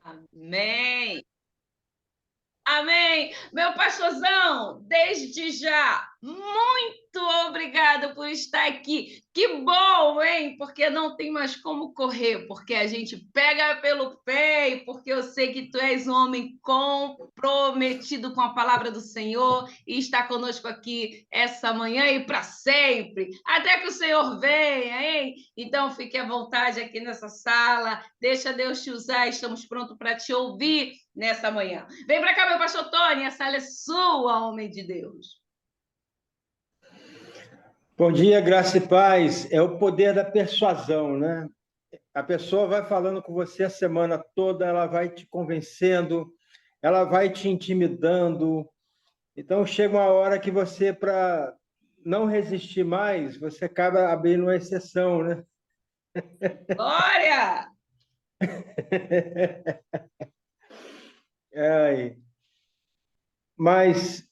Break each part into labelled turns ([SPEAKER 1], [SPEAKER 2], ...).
[SPEAKER 1] Amém. Amém. Meu pastorzão, desde já, muito obrigada por estar aqui. Que bom, hein? Porque não tem mais como correr, porque a gente pega pelo pé e porque eu sei que tu és um homem comprometido com a palavra do Senhor e está conosco aqui essa manhã e para sempre, até que o Senhor venha, hein? Então fique à vontade aqui nessa sala, deixa Deus te usar, estamos prontos para te ouvir nessa manhã. Vem para cá, meu pastor Tony, a sala é sua, homem de Deus.
[SPEAKER 2] Bom dia, graça e paz. É o poder da persuasão, né? A pessoa vai falando com você a semana toda, ela vai te convencendo, ela vai te intimidando. Então, chega uma hora que você, para não resistir mais, você acaba abrindo uma exceção, né?
[SPEAKER 1] Glória!
[SPEAKER 2] É, mas,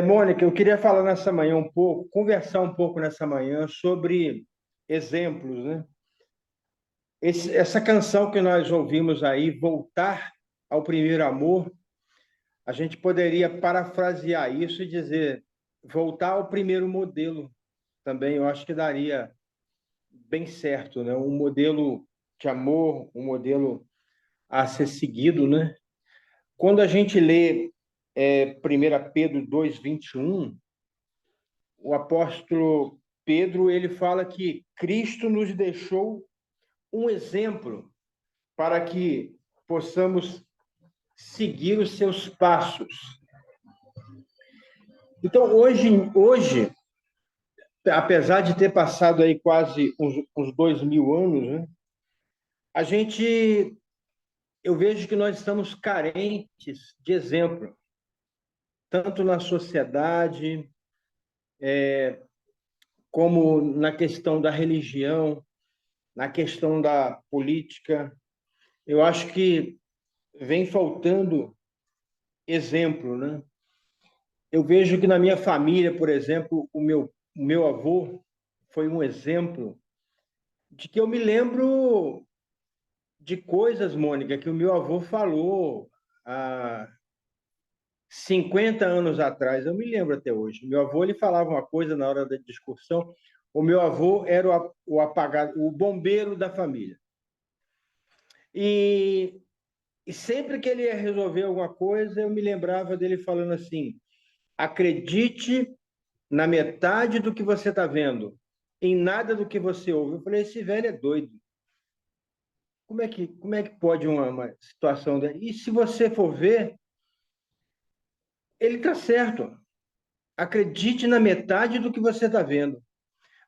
[SPEAKER 2] Mônica, eu queria falar nessa manhã um pouco, conversar um pouco nessa manhã sobre exemplos, né? Essa canção que nós ouvimos aí, Voltar ao Primeiro Amor, a gente poderia parafrasear isso e dizer voltar ao primeiro modelo também. Eu acho que daria bem certo, né? Um modelo de amor, um modelo a ser seguido, né? Quando a gente lê 1 Pedro 2:21, o apóstolo Pedro ele fala que Cristo nos deixou um exemplo para que possamos seguir os seus passos. Então, hoje, apesar de ter passado aí quase uns 2000 anos, né, a gente, eu vejo que nós estamos carentes de exemplo, tanto na sociedade, como na questão da religião, na questão da política. Eu acho que vem faltando exemplo, né? Eu vejo que na minha família, por exemplo, o meu avô foi um exemplo de que eu me lembro de coisas, Mônica, que o meu avô falou há 50 anos atrás. Eu me lembro até hoje. Meu avô ele falava uma coisa na hora da discussão. O meu avô era o apagado, o bombeiro da família. E, e sempre que ele ia resolver alguma coisa, eu me lembrava dele falando assim: acredite na metade do que você está vendo, em nada do que você ouve. Eu falei: esse velho é doido. Como é que pode uma situação dessa? E se você for ver, ele está certo. Acredite na metade do que você está vendo.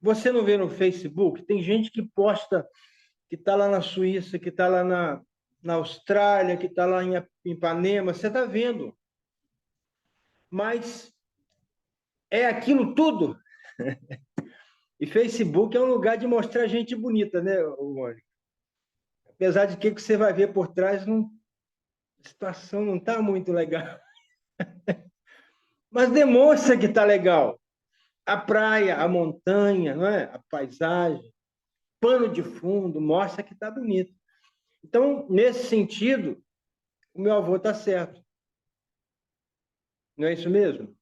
[SPEAKER 2] Você não vê no Facebook? Tem gente que posta que está lá na Suíça, que está lá na Austrália, que está lá em Ipanema. Você está vendo. Mas é aquilo tudo. E Facebook é um lugar de mostrar gente bonita, né, Mônica? Apesar de que você vai ver por trás, a situação não está muito legal. Mas demonstra que está legal. A praia, a montanha, não é? A paisagem, pano de fundo, mostra que está bonito. Então, nesse sentido, o meu avô está certo. Não é isso mesmo?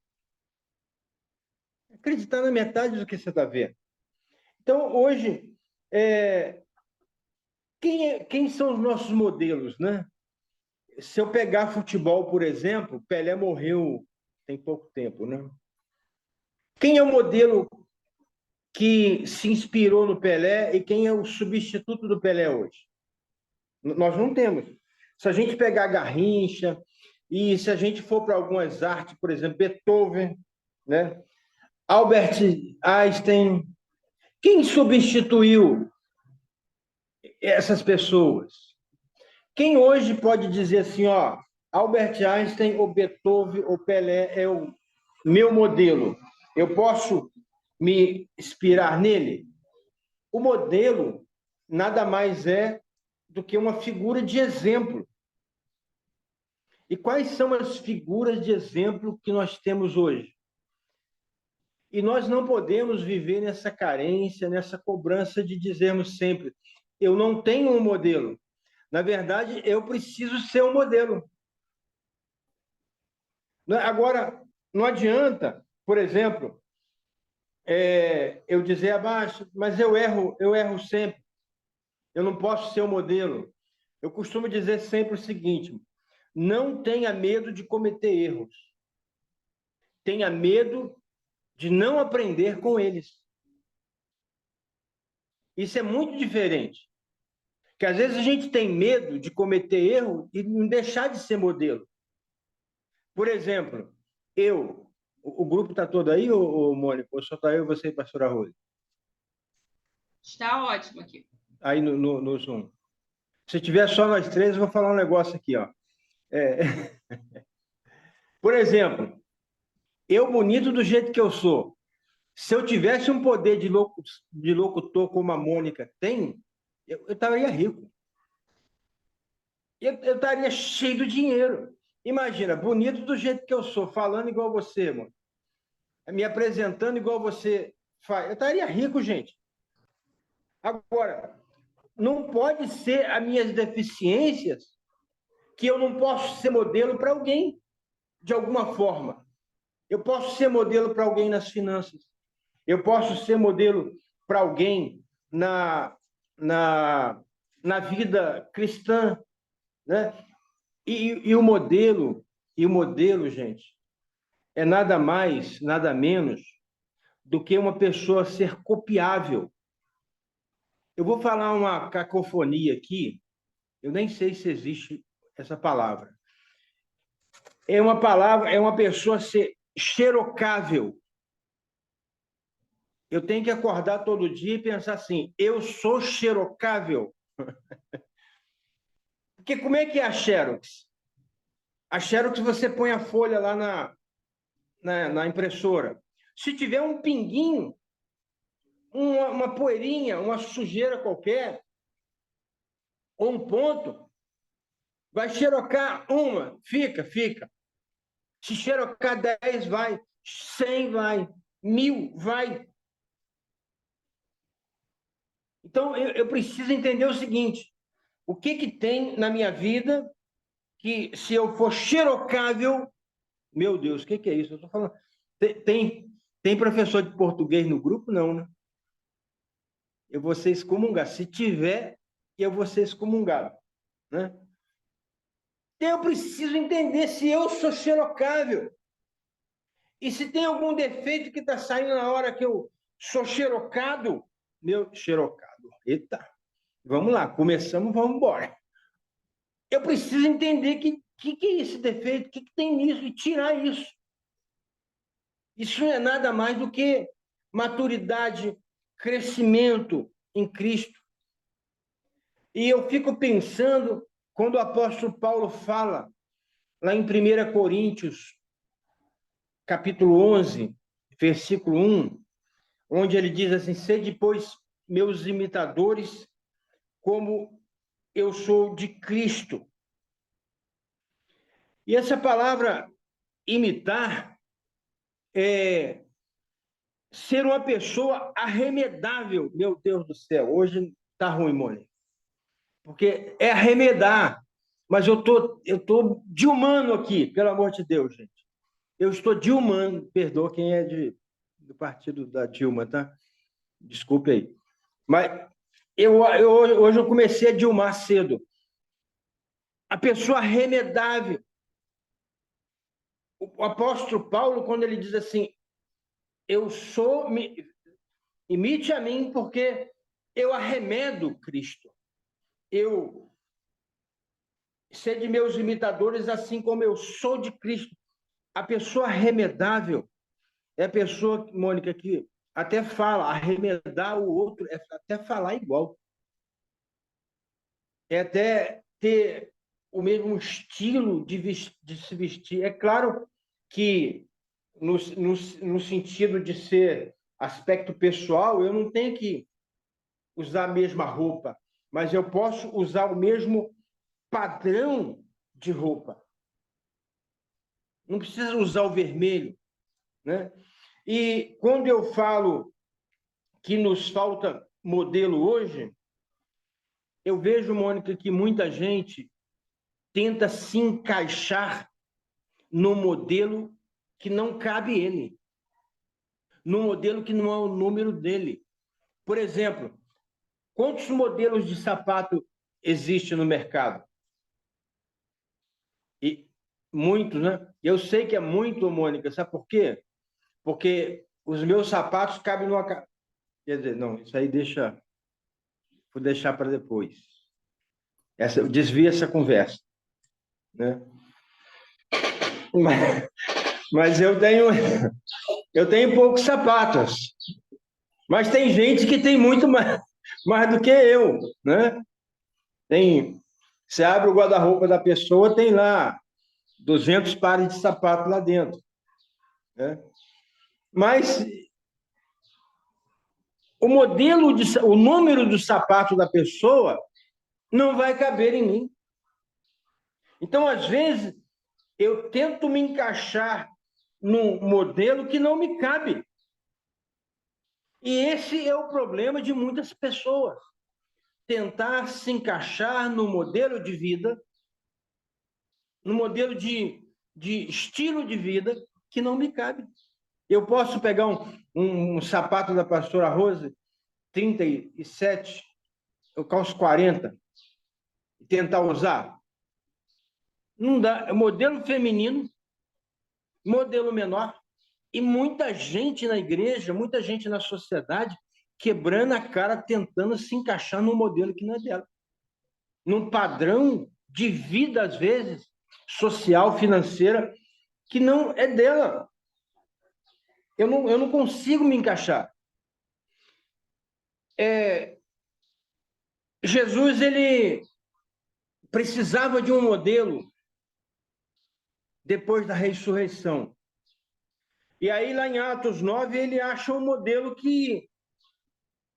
[SPEAKER 2] Acreditar na metade do que você está vendo. Então, hoje, quem são os nossos modelos, né? Se eu pegar futebol, por exemplo, Pelé morreu tem pouco tempo, né? Quem é o modelo que se inspirou no Pelé e quem é o substituto do Pelé hoje? Nós não temos. Se a gente pegar Garrincha e se a gente for para algumas artes, por exemplo, Beethoven, né? Albert Einstein, quem substituiu essas pessoas? Quem hoje pode dizer assim, ó, Albert Einstein ou Beethoven ou Pelé é o meu modelo? Eu posso me inspirar nele? O modelo nada mais é do que uma figura de exemplo. E quais são as figuras de exemplo que nós temos hoje? E nós não podemos viver nessa carência, nessa cobrança de dizermos sempre: eu não tenho um modelo. Na verdade, eu preciso ser um modelo. Agora, não adianta, por exemplo, eu dizer abaixo, mas eu erro sempre. Eu não posso ser um modelo. Eu costumo dizer sempre o seguinte: não tenha medo de cometer erros. Tenha medo de não aprender com eles. Isso é muito diferente. Porque às vezes a gente tem medo de cometer erro e não deixar de ser modelo. Por exemplo, o grupo está todo aí, ô, Mônica? Ou só está eu, você e a pastora Rose?
[SPEAKER 1] Está ótimo aqui.
[SPEAKER 2] Aí no Zoom. Se tiver só nós três, eu vou falar um negócio aqui, ó. Por exemplo, eu bonito do jeito que eu sou. Se eu tivesse um poder de locutor como a Mônica tem, eu estaria rico. Eu estaria cheio de dinheiro. Imagina, bonito do jeito que eu sou, falando igual você, mano. Me apresentando igual você faz. Eu estaria rico, gente. Agora, não pode ser as minhas deficiências que eu não posso ser modelo para alguém, de alguma forma. Eu posso ser modelo para alguém nas finanças. Eu posso ser modelo para alguém na, na vida cristã, né? E o modelo, gente, é nada mais, nada menos do que uma pessoa ser copiável. Eu vou falar uma cacofonia aqui, eu nem sei se existe essa palavra. É uma pessoa ser xerocável. Eu tenho que acordar todo dia e pensar assim, eu sou xerocável. Porque como é que é a Xerox? A Xerox você põe a folha lá na impressora. Se tiver um pinguinho, uma poeirinha, uma sujeira qualquer, ou um ponto, vai xerocar uma, fica. Se xerocar 10, vai. 100 vai. 1000 vai. Então, eu preciso entender o seguinte: o que tem na minha vida que, se eu for xerocável, meu Deus, o que é isso? Eu estou falando. Tem professor de português no grupo? Não, né? Eu vou ser excomungado. Se tiver, eu vou ser excomungado, né? Então, eu preciso entender se eu sou xerocável. E se tem algum defeito que está saindo na hora que eu sou xerocado, meu xerocado. Eita, vamos lá, começamos, vamos embora. Eu preciso entender que é esse defeito, o que tem nisso e tirar isso. Isso não é nada mais do que maturidade, crescimento em Cristo. E eu fico pensando, quando o apóstolo Paulo fala, lá em 1 Coríntios, capítulo 11, versículo 1, onde ele diz assim: sede, pois, meus imitadores, como eu sou de Cristo. E essa palavra imitar é ser uma pessoa arremedável. Meu Deus do céu, hoje tá ruim, Mônica. Porque é arremedar. Mas eu tô de humano aqui, pelo amor de Deus, gente. Eu estou de humano, perdoa quem é do partido da Dilma, tá? Desculpe aí. Mas hoje eu comecei a dilmar cedo. A pessoa arremedável. O apóstolo Paulo, quando ele diz assim, imite a mim, porque eu arremedo Cristo. Eu sede meus imitadores, assim como eu sou de Cristo. A pessoa arremedável é a pessoa, Mônica, que até fala, arremedar o outro, é até falar igual. É até ter o mesmo estilo de se vestir. É claro que, no sentido de ser aspecto pessoal, eu não tenho que usar a mesma roupa, mas eu posso usar o mesmo padrão de roupa. Não precisa usar o vermelho, né? E quando eu falo que nos falta modelo hoje, Eu vejo, Mônica, que muita gente tenta se encaixar no modelo que não cabe ele, no modelo que não é o número dele. Por exemplo, quantos modelos de sapato existem no mercado? E muitos, né? Eu sei que é muito, Mônica, sabe por quê? Porque os meus sapatos cabem numa... Quer dizer, não, isso aí vou deixar para depois. Desvia essa conversa, né? Mas eu tenho poucos sapatos, mas tem gente que tem muito mais do que eu, né? Você abre o guarda-roupa da pessoa, tem lá 200 pares de sapato lá dentro, né? Mas o número do sapato da pessoa não vai caber em mim. Então, às vezes, eu tento me encaixar num modelo que não me cabe. E esse é o problema de muitas pessoas. Tentar se encaixar no modelo de vida, no modelo de estilo de vida que não me cabe. Eu posso pegar um sapato da pastora Rose, 37, eu calço 40, e tentar usar? Não dá. É modelo feminino, modelo menor, e muita gente na igreja, muita gente na sociedade, quebrando a cara, tentando se encaixar num modelo que não é dela. Num padrão de vida, às vezes, social, financeira, que não é dela. Eu não consigo me encaixar. Jesus, ele precisava de um modelo depois da ressurreição. E aí, lá em Atos 9, ele acha um modelo que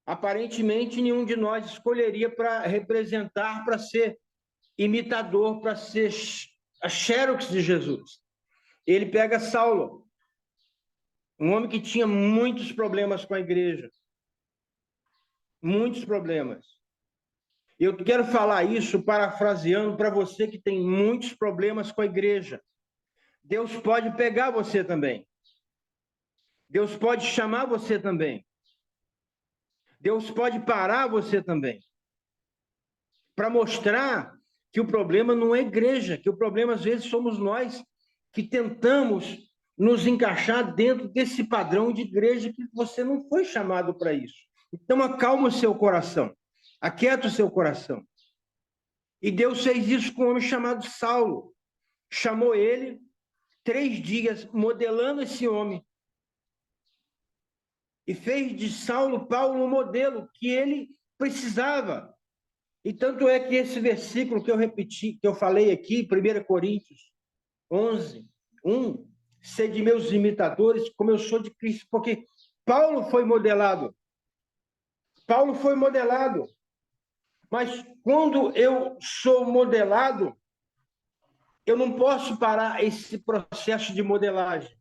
[SPEAKER 2] aparentemente nenhum de nós escolheria para representar, para ser imitador, para ser a xerox de Jesus. Ele pega Saulo, um homem que tinha muitos problemas com a igreja. Muitos problemas. Eu quero falar isso parafraseando para você que tem muitos problemas com a igreja. Deus pode pegar você também. Deus pode chamar você também. Deus pode parar você também. Para mostrar que o problema não é a igreja, que o problema às vezes somos nós que tentamos nos encaixar dentro desse padrão de igreja que você não foi chamado para isso. Então acalma o seu coração, aquieta o seu coração. E Deus fez isso com um homem chamado Saulo. Chamou ele 3 dias modelando esse homem. E fez de Saulo Paulo um modelo que ele precisava. E tanto é que esse versículo que eu repeti, que eu falei aqui, 1 Coríntios 11, 1, sede meus imitadores, como eu sou de Cristo, porque Paulo foi modelado. Paulo foi modelado. Mas quando eu sou modelado, eu não posso parar esse processo de modelagem.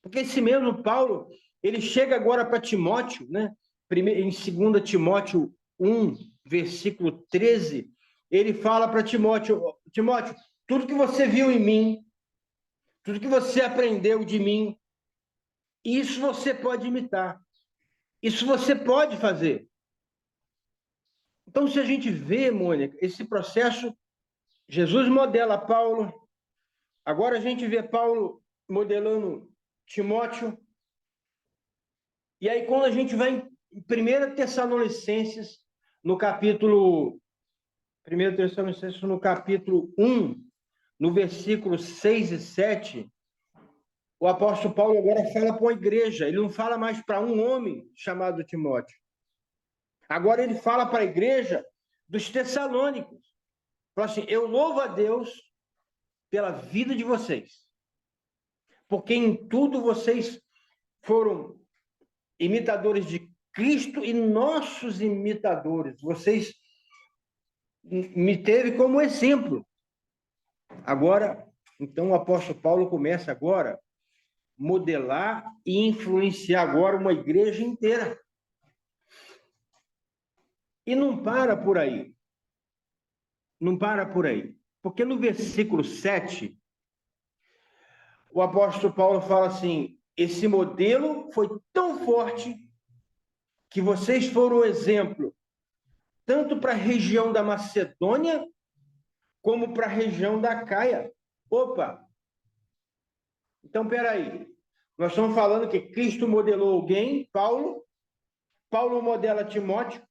[SPEAKER 2] Porque esse mesmo Paulo, ele chega agora para Timóteo, né? Em 2 Timóteo 1, versículo 13, ele fala para Timóteo, Timóteo, tudo que você viu em mim, tudo que você aprendeu de mim, isso você pode imitar. Isso você pode fazer. Então, se a gente vê, Mônica, esse processo, Jesus modela Paulo, agora a gente vê Paulo modelando Timóteo, e aí quando a gente vai em 1 Tessalonicenses, no capítulo 1 Tessalonicenses, no capítulo 1, no versículo 6 e 7, o apóstolo Paulo agora fala para uma igreja, ele não fala mais para um homem chamado Timóteo. Agora ele fala para a igreja dos Tessalônicos. Fala assim, eu louvo a Deus pela vida de vocês, porque em tudo vocês foram imitadores de Cristo e nossos imitadores. Vocês me teve como exemplo. Agora, então o apóstolo Paulo começa agora a modelar e influenciar agora uma igreja inteira. E não para por aí. Não para por aí. Porque no versículo 7, o apóstolo Paulo fala assim: esse modelo foi tão forte que vocês foram um exemplo, tanto para a região da Macedônia, como para a região da Caia. Opa! Então, peraí. Nós estamos falando que Cristo modelou alguém, Paulo. Paulo modela Timóteo.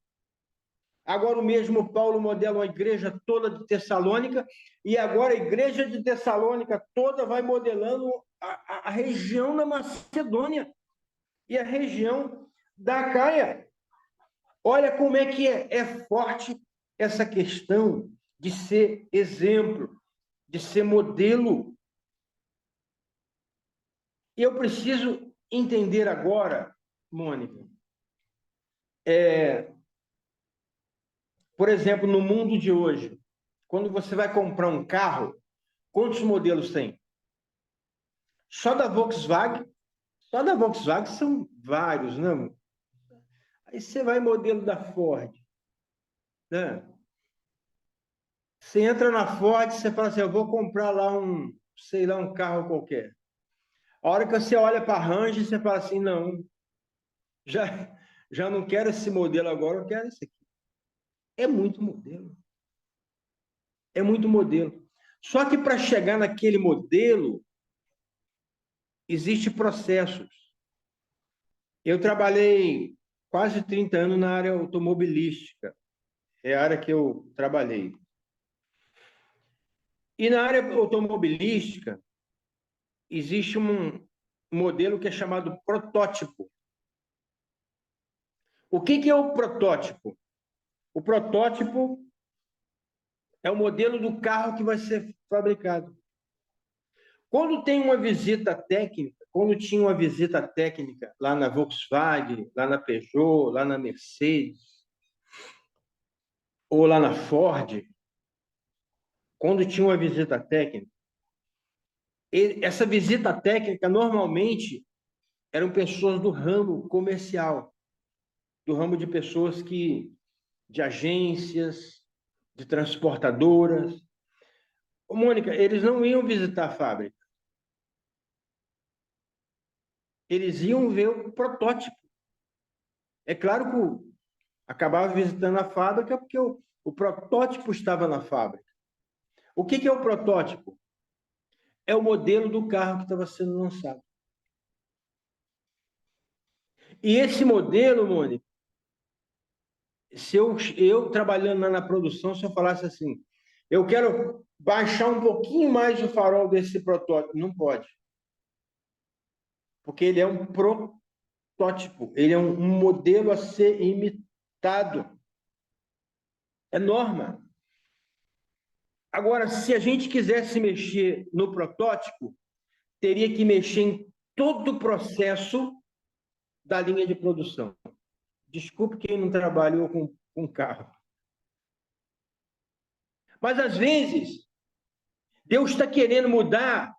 [SPEAKER 2] Agora o mesmo Paulo modela a igreja toda de Tessalônica. E agora a igreja de Tessalônica toda vai modelando a região da Macedônia e a região da Caia. Olha como é que é forte essa questão de ser exemplo, de ser modelo. E eu preciso entender agora, Mônica, por exemplo, no mundo de hoje, quando você vai comprar um carro, quantos modelos tem? Só da Volkswagen? Só da Volkswagen são vários, né? Aí você vai modelo da Ford, né? Você entra na Ford, você fala assim, eu vou comprar lá sei lá, um carro qualquer. A hora que você olha para a Ranger, você fala assim, não, já, já não quero esse modelo agora, eu quero esse aqui. É muito modelo. É muito modelo. Só que para chegar naquele modelo, existem processos. Eu trabalhei quase 30 anos na área automobilística. É a área que eu trabalhei. E na área automobilística, existe um modelo que é chamado protótipo. O que é o protótipo? O protótipo é o modelo do carro que vai ser fabricado. Quando tem uma visita técnica, quando tinha uma visita técnica lá na Volkswagen, lá na Peugeot, lá na Mercedes, ou lá na Ford, quando tinha uma visita técnica, essa visita técnica normalmente eram pessoas do ramo comercial, do ramo de pessoas de agências, de transportadoras. Ô, Mônica, eles não iam visitar a fábrica. Eles iam ver o protótipo. É claro que acabava visitando a fábrica porque o protótipo estava na fábrica. O que é o protótipo? É o modelo do carro que estava sendo lançado. E esse modelo, Mônica, se eu trabalhando lá na produção, se eu falasse assim, eu quero baixar um pouquinho mais o farol desse protótipo, não pode. Porque ele é um protótipo, ele é um modelo a ser imitado. É norma. Agora, se a gente quisesse mexer no protótipo, teria que mexer em todo o processo da linha de produção. Desculpe quem não trabalhou com carro. Mas, às vezes, Deus está querendo mudar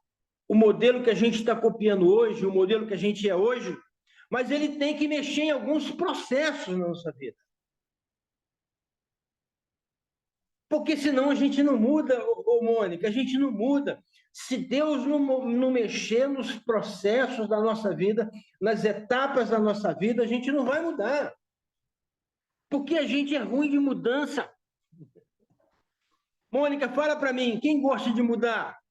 [SPEAKER 2] o modelo que a gente está copiando hoje, o modelo que a gente é hoje, mas ele tem que mexer em alguns processos na nossa vida. Porque senão a gente não muda, Mônica, a gente não muda. Se Deus não mexer nos processos da nossa vida, nas etapas da nossa vida, a gente não vai mudar. Porque a gente é ruim de mudança. Mônica, fala para mim, quem gosta de mudar?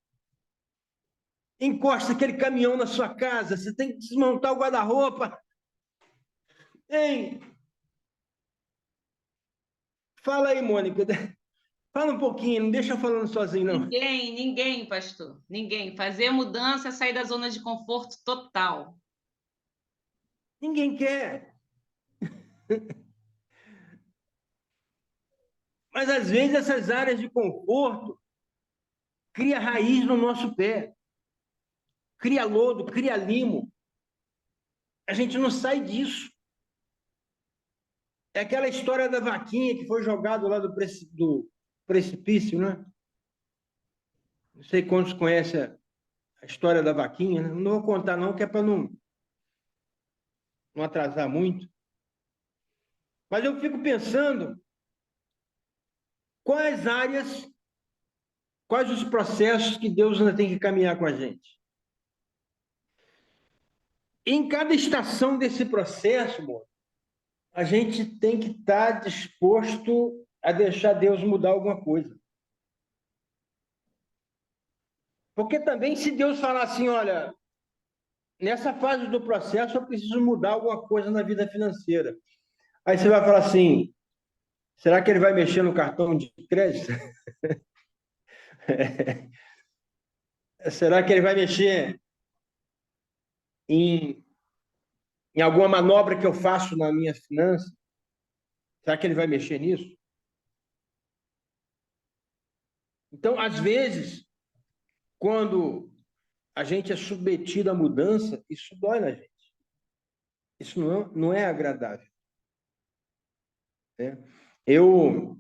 [SPEAKER 2] Encosta aquele caminhão na sua casa, você tem que desmontar o guarda-roupa. Hein? Fala aí, Mônica. Fala um pouquinho, não deixa eu falando sozinho, não.
[SPEAKER 1] Ninguém, pastor. Ninguém. Fazer mudança é sair da zona de conforto total.
[SPEAKER 2] Ninguém quer. Mas, às vezes, essas áreas de conforto cria raiz no nosso pé. Cria lodo, cria limo. A gente não sai disso. É aquela história da vaquinha que foi jogado lá do precipício, né? Não sei quantos conhecem a história da vaquinha, né? Não vou contar não, que é para não atrasar muito. Mas eu fico pensando quais áreas, quais os processos que Deus ainda tem que caminhar com a gente. Em cada estação desse processo, amor, a gente tem que estar disposto a deixar Deus mudar alguma coisa. Porque também, se Deus falar assim, olha, nessa fase do processo eu preciso mudar alguma coisa na vida financeira. Aí você vai falar assim, será que ele vai mexer no cartão de crédito? Será que ele vai mexer em, em alguma manobra que eu faço na minha finança? Será que ele vai mexer nisso? Então, às vezes, quando a gente é submetido à mudança, isso dói na gente. Isso não é agradável. Né? Eu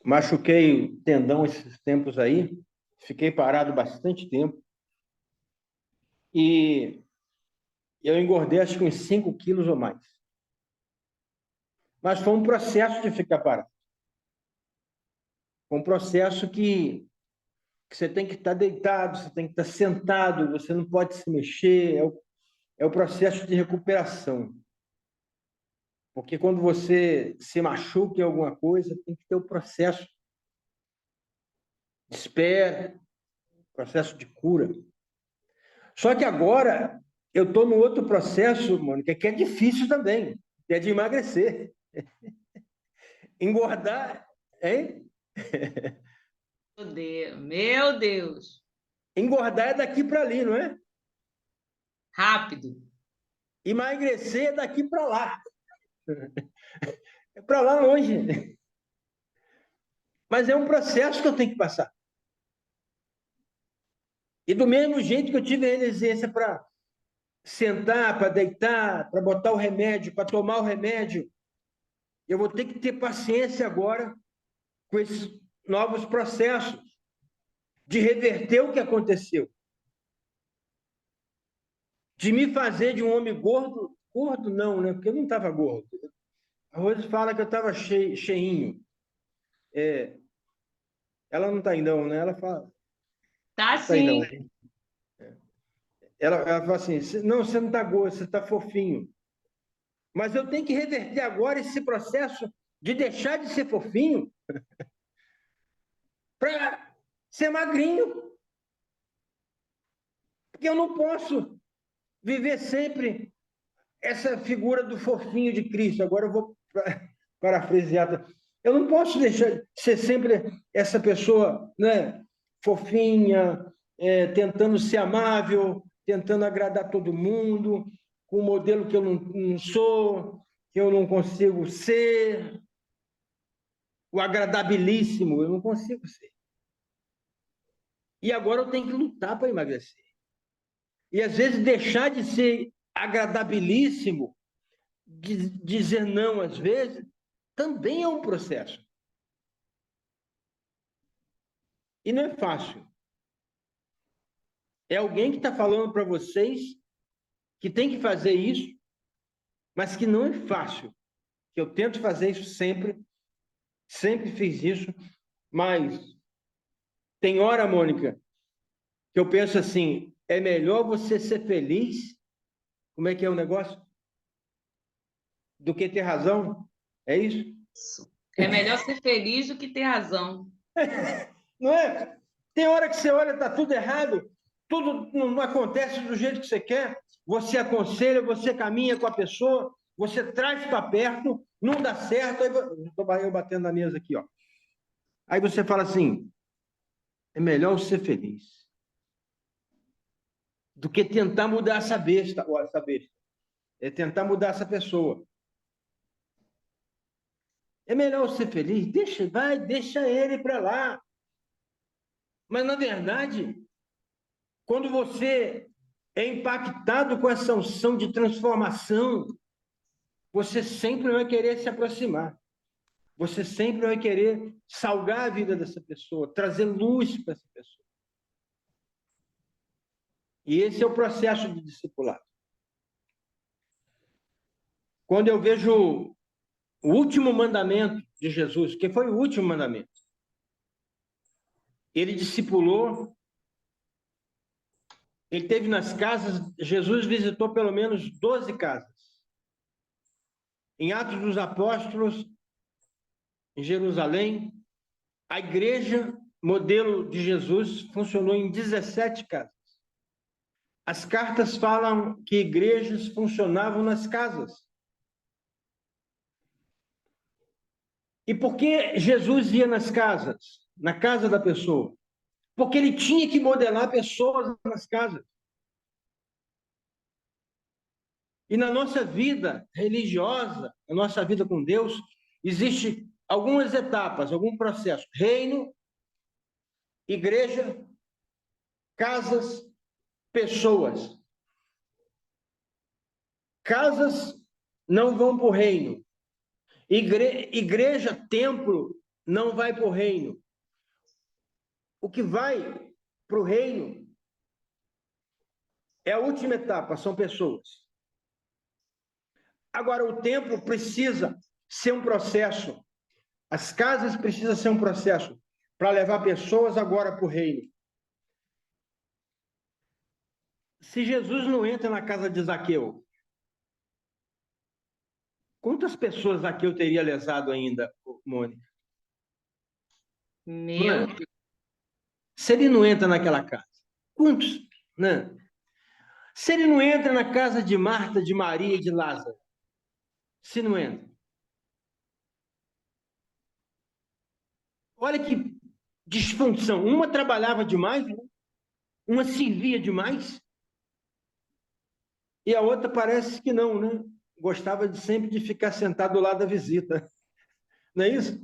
[SPEAKER 2] machuquei o tendão esses tempos aí, fiquei parado bastante tempo e eu engordei acho que uns 5 quilos ou mais. Mas foi um processo de ficar parado. Foi um processo que você tem que estar deitado, você tem que estar sentado, você não pode se mexer. É o processo de recuperação. Porque quando você se machuca em alguma coisa, tem que ter o processo de espera, processo de cura. Só que agora eu estou no outro processo, Mônica, que é difícil também, que é de emagrecer. Engordar, hein?
[SPEAKER 1] Meu Deus.
[SPEAKER 2] Engordar é daqui para ali, não é?
[SPEAKER 1] Rápido.
[SPEAKER 2] Emagrecer é daqui para lá. É para lá longe. Mas é um processo que eu tenho que passar. E do mesmo jeito que eu tive a resiliência para sentar, para deitar, para botar o remédio, para tomar o remédio, eu vou ter que ter paciência agora com esses novos processos de reverter o que aconteceu. De me fazer de um homem gordo, gordo não, né? Porque eu não estava gordo. A Rose fala que eu estava cheinho. Ela não está aí não, né? Ela fala,
[SPEAKER 1] Tá
[SPEAKER 2] não está aí
[SPEAKER 1] sim.
[SPEAKER 2] não. Ela fala assim, não, você não está gordo, você está fofinho. Mas eu tenho que reverter agora esse processo de deixar de ser fofinho para ser magrinho. Porque eu não posso viver sempre essa figura do fofinho de Cristo. Agora eu vou parafrasear. Eu não posso deixar de ser sempre essa pessoa, né, fofinha, tentando ser amável, tentando agradar todo mundo, com um modelo que eu não sou, que eu não consigo ser, o agradabilíssimo, eu não consigo ser. E agora eu tenho que lutar para emagrecer. E às vezes deixar de ser agradabilíssimo, de dizer não às vezes, também é um processo. E não é fácil. É alguém que está falando para vocês que tem que fazer isso, mas que não é fácil. Eu tento fazer isso sempre, sempre fiz isso, mas tem hora, Mônica, que eu penso assim, é melhor você ser feliz, como é que é o negócio? Do que ter razão? É isso?
[SPEAKER 1] Isso. É melhor ser feliz do que ter razão.
[SPEAKER 2] Não é? Tem hora que você olha, está tudo errado, tudo não acontece do jeito que você quer, você aconselha, você caminha com a pessoa, você traz para perto, não dá certo, aí estou eu batendo na mesa aqui, ó. Aí você fala assim, é melhor ser feliz do que tentar mudar essa besta, ou essa besta. É tentar mudar essa pessoa. É melhor ser feliz, deixa ele para lá. Mas, na verdade, quando você é impactado com essa unção de transformação, você sempre vai querer se aproximar. Você sempre vai querer salgar a vida dessa pessoa, trazer luz para essa pessoa. E esse é o processo de discipulado. Quando eu vejo o último mandamento de Jesus, que foi o último mandamento, ele discipulou, ele teve nas casas, Jesus visitou pelo menos 12 casas. Em Atos dos Apóstolos, em Jerusalém, a igreja, modelo de Jesus, funcionou em 17 casas. As cartas falam que igrejas funcionavam nas casas. E por que Jesus ia nas casas, na casa da pessoa? Porque ele tinha que modelar pessoas nas casas. E na nossa vida religiosa, na nossa vida com Deus, existe algumas etapas, algum processo. Reino, igreja, casas, pessoas. Casas não vão para o reino. Igreja, templo, não vai para o reino. O que vai para o reino é a última etapa, são pessoas. Agora, o templo precisa ser um processo. As casas precisam ser um processo para levar pessoas agora para o reino. Se Jesus não entra na casa de Zaqueu, quantas pessoas Zaqueu teria lesado ainda, Mônica?
[SPEAKER 1] Meu Deus.
[SPEAKER 2] Se ele não entra naquela casa, quantos? Né? Se ele não entra na casa de Marta, de Maria e de Lázaro, se não entra. Olha que disfunção. Uma trabalhava demais, uma servia demais, e a outra parece que não, né? Gostava sempre de ficar sentado do lado da visita. Não é isso?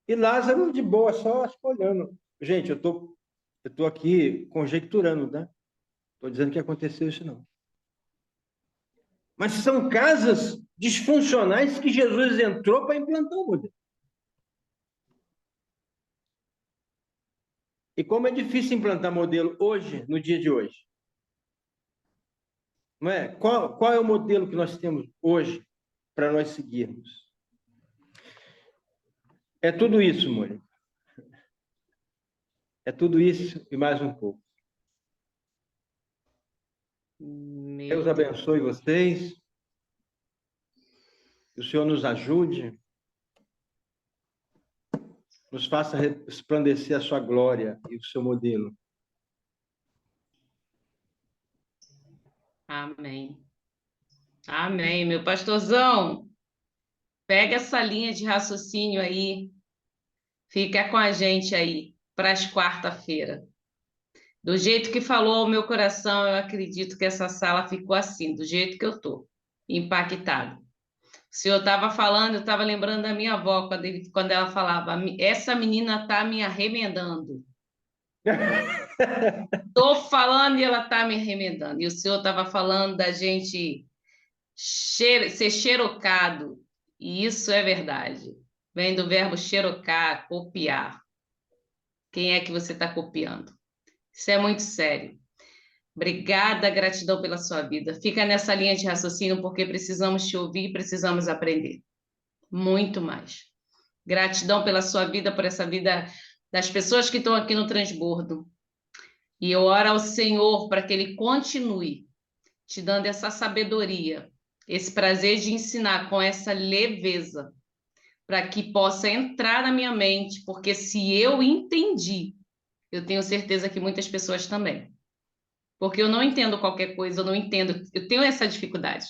[SPEAKER 2] E Lázaro, de boa, só olhando. Gente, eu tô aqui conjecturando, né? Estou dizendo que aconteceu isso, não. Mas são casas disfuncionais que Jesus entrou para implantar o modelo. E como é difícil implantar modelo hoje, no dia de hoje. Não é? Qual é o modelo que nós temos hoje para nós seguirmos? É tudo isso, Mônica. É tudo isso e mais um pouco. Deus abençoe vocês. Que o Senhor nos ajude. Nos faça resplandecer a sua glória e o seu modelo.
[SPEAKER 1] Amém. Amém, meu pastorzão. Pega essa linha de raciocínio aí. Fica com a gente aí para as quarta-feira. Do jeito que falou ao meu coração, eu acredito que essa sala ficou assim, do jeito que eu estou, impactada. O senhor estava falando, eu estava lembrando da minha avó, quando ela falava, essa menina está me arremendando. Estou falando e ela está me arremendando. E o senhor estava falando da gente ser xerocado, e isso é verdade. Vem do verbo xerocar, copiar. Quem é que você está copiando? Isso é muito sério. Obrigada, gratidão pela sua vida. Fica nessa linha de raciocínio, porque precisamos te ouvir e precisamos aprender. Muito mais. Gratidão pela sua vida, por essa vida das pessoas que estão aqui no transbordo. E eu oro ao Senhor para que Ele continue te dando essa sabedoria, esse prazer de ensinar com essa leveza, para que possa entrar na minha mente, porque se eu entendi, eu tenho certeza que muitas pessoas também. Porque eu não entendo qualquer coisa, eu não entendo, eu tenho essa dificuldade.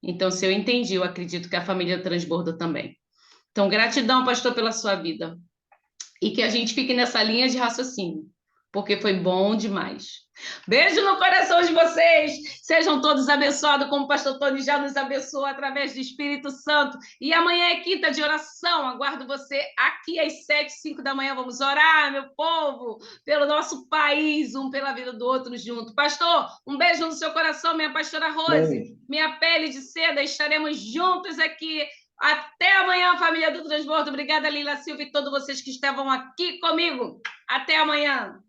[SPEAKER 1] Então, se eu entendi, eu acredito que a família Transbordo também. Então, gratidão, pastor, pela sua vida. E que a gente fique nessa linha de raciocínio, porque foi bom demais. Beijo no coração de vocês. Sejam todos abençoados, como o pastor Tony já nos abençoou através do Espírito Santo. E amanhã é quinta de oração. Aguardo você aqui às 7h05 da manhã. Vamos orar, meu povo, pelo nosso país, um pela vida do outro junto. Pastor, um beijo no seu coração, minha pastora Rose. Minha pele de seda. Estaremos juntos aqui. Até amanhã, família do Transbordo. Obrigada, Lila Silva e todos vocês que estavam aqui comigo. Até amanhã.